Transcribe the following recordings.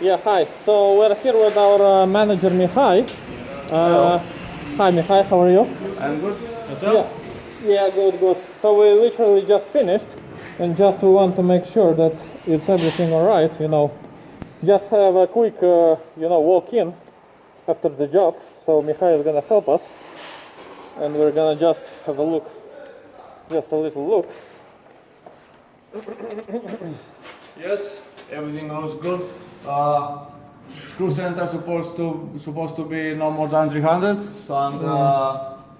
Yeah, hi. So we're here with our manager Mihai. Hi Mihai, how are you? I'm good. Yeah, Yourself? yeah, good, good. So we literally just finished, and just we want to make sure that it's everything all right. Just have a quick, walk in after the job. So Mihai is gonna help us, and we're gonna just have a look, just a little look. Yes, everything goes good. Screw center supposed to be no more than 300, so and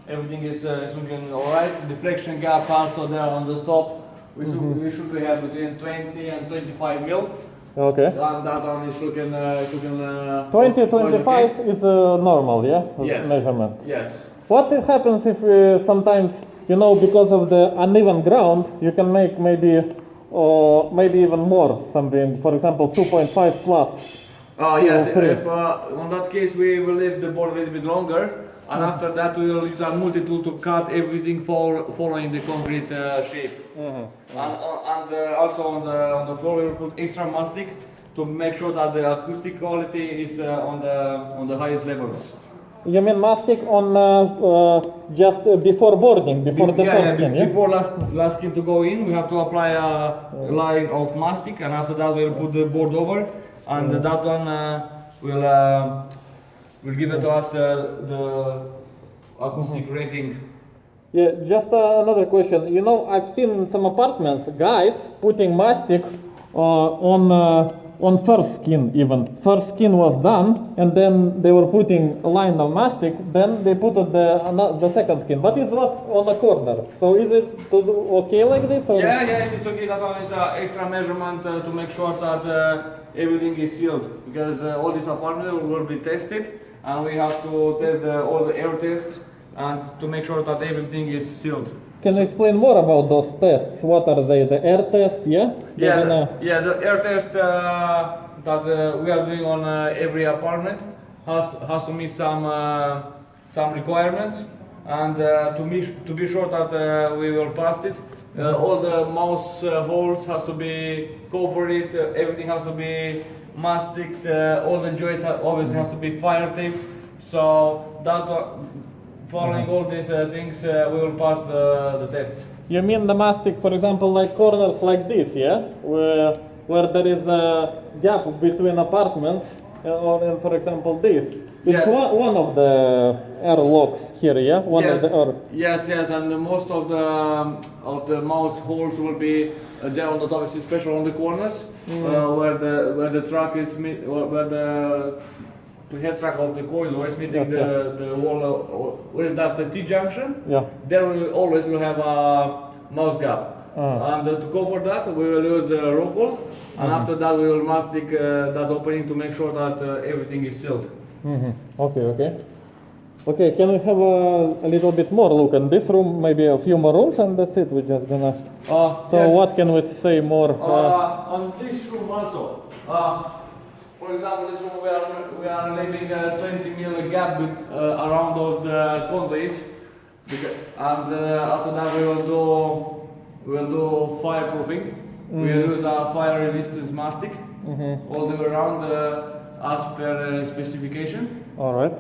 everything is looking all right. Deflection gap also there on the top. We should be have between 20 and 25 mil. Okay. And that one is looking 20, okay. 25 is normal, yeah? Yes. Measurement. Yes. What happens if sometimes, because of the uneven ground, you can make maybe even more something, for example, 2.5 plus. Yes, three. if on that case we will leave the board a little bit longer, and after that we will use our multi-tool to cut everything following the concrete shape. And also on the floor we will put extra mastic to make sure that the acoustic quality is on the highest levels. You mean mastic on just before boarding, before the first skin, yeah? Before last skin to go in, we have to apply a line of mastic, and after that we'll put the board over, and that one will give it to us the acoustic rating. Yeah, just another question. I've seen in some apartments guys putting mastic on first skin even. First skin was done, and then they were putting a line of mastic. Then they put the second skin, but it's not on the corner. So is it okay like this? Or? Yeah, it's okay. That one is extra measurement to make sure that everything is sealed, because all these apartments will be tested, and we have to test all the air tests and to make sure that everything is sealed. Can you explain more about those tests? What are they? The air test, yeah? The air test that we are doing on every apartment has to meet some requirements, and to be sure that we will pass it. All the mouse holes has to be covered. Everything has to be mastic. All the joints obviously has to be fire taped. So that. Following all these things, we will pass the test. You mean the mastic, for example, like corners like this, yeah? Where there is a gap between apartments, or for example this. It's one of the air locks here, yeah? Of the air. Yes, and most of the mouse holes will be there on the top, especially on the corners, where the truck is where the head track of the coil is meeting the wall, where is that, the T-junction? Yeah. There we always will have a mouse gap. And to cover that, we will use a Rockwool, and after that we will mastic that opening to make sure that everything is sealed. Okay, can we have a little bit more look in this room, maybe a few more rooms, and that's it, we're just gonna... what can we say more? On this room also. For example, this room we are leaving a 20 mm gap around of the conduit, and after that we will do fireproofing. We will use a fire resistance mastic all the way around as per specification. All right.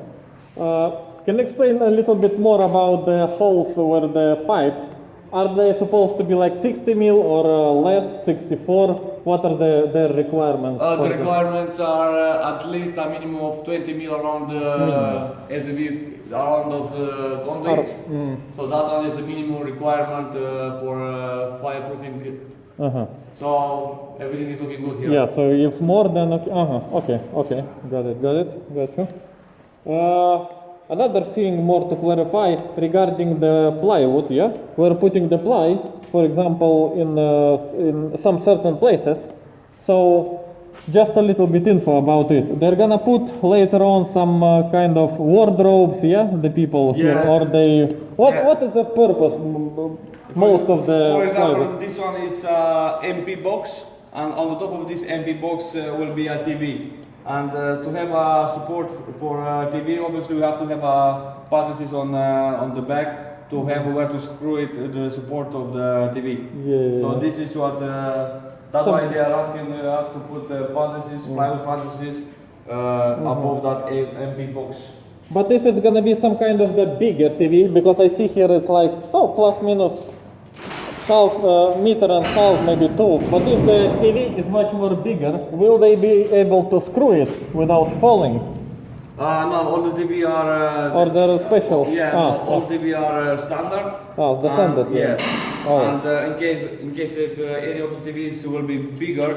Can you explain a little bit more about the holes where the pipes? Are they supposed to be like 60 mil or less, 64? What are their requirements? The requirements are at least a minimum of 20 mil around the SUV, around of the conduits. So that one is the minimum requirement for fireproofing. So everything is looking good here. Yeah, so if more than, okay, got you. Another thing more to clarify regarding the plywood, yeah? We're putting the ply, for example, in some certain places. So just a little bit info about it. They're gonna put later on some kind of wardrobes, yeah? The people here, or they... What is the purpose? Most of the... For example, plywood? this one is MP box, and on the top of this MP box will be a TV. And to have a support for TV, obviously we have to have partners on the back to have where to screw it, the support of the TV. So this is what That's Some- why they are asking us to put paddresses, plywood paddresses above that MP box. But if it's gonna be some kind of the bigger TV, because I see here it's like, oh, plus minus half meter and half, maybe two. But if the TV is much more bigger, will they be able to screw it without falling? No, all the TV are. Or they're special? Yeah, no, all TV are standard. Oh, the standard, And, yeah. yes. Oh. And in case if any of the TVs will be bigger,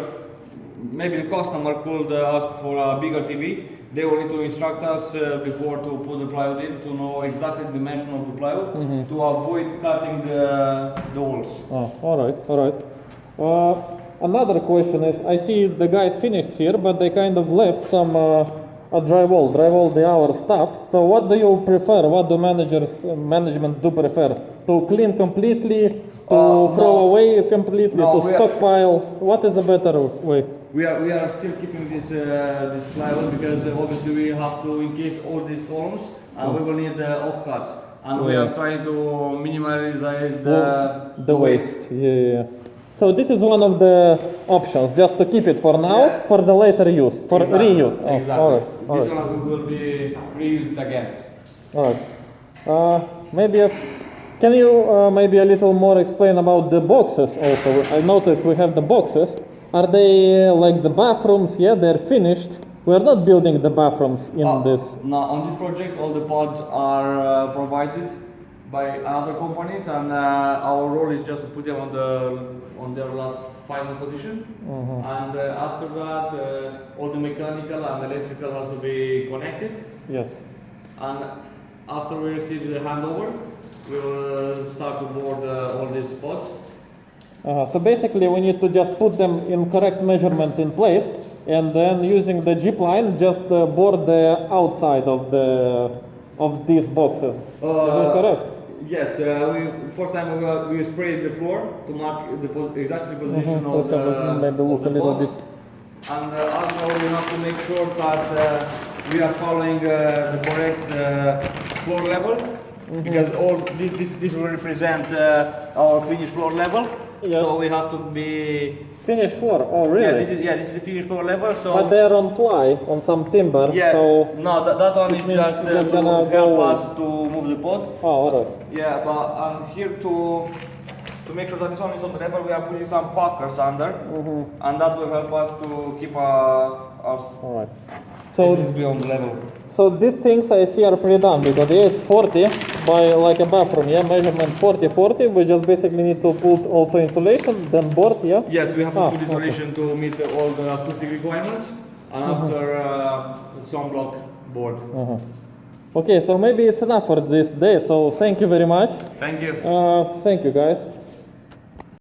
maybe the customer could ask for a bigger TV. They will need to instruct us before to put the plywood in to know exactly the dimension of the plywood to avoid cutting the walls. Oh, all right, all right. Another question is, I see the guys finished here, but they kind of left some drywall the our stuff. So what do you prefer? What do management do prefer? To clean completely, to throw No. away completely, No, to we are- stockpile? What is a better way? We are still keeping this plywood because obviously we have to encase all these columns and we will need offcuts. And we Yeah. are trying to minimize The waste. Yeah. So this is one of the options, just to keep it for now, Yeah. for the later use, for Exactly, reuse. Oh, exactly. all right, all This right. one will be reused again. All right. Maybe can you maybe a little more explain about the boxes also? I noticed we have the boxes. Are they like the bathrooms? Yeah, they're finished. We are not building the bathrooms in this. Now on this project, all the pods are provided by other companies, and our role is just to put them on their last final position. And after that, all the mechanical and electrical has to be connected. Yes. And after we receive the handover, we will start to board all these pods. So basically, we need to just put them in correct measurement in place, and then using the Jeep line, just board the outside of these boxes. Is that correct? Yes, first time we sprayed the floor to mark the exact position of Maybe look of the a little pods. bit. And also we have to make sure that we are following the correct floor level, because all this will represent our finished floor level. Yes. So we have to be. Finished floor. Oh, really? This is the finished floor level. So But they're on ply, on some timber. yeah, So. no, that one is means just they're to gonna help go- us to move the pod. Oh, all right. Yeah, but I'm here to make sure that this one is on the level. We are putting some packers under, and that will help us to keep our All right. So. to be on the level. So these things I see are pre-done because yeah, it's 40 by like a bathroom, yeah, measurement 40. We just basically need to put also insulation, then board, yeah. Yes, we have to Ah, put insulation to meet all the acoustic requirements, and after sunblock board. Okay, so maybe it's enough for this day. So thank you very much. Thank you. Thank you guys.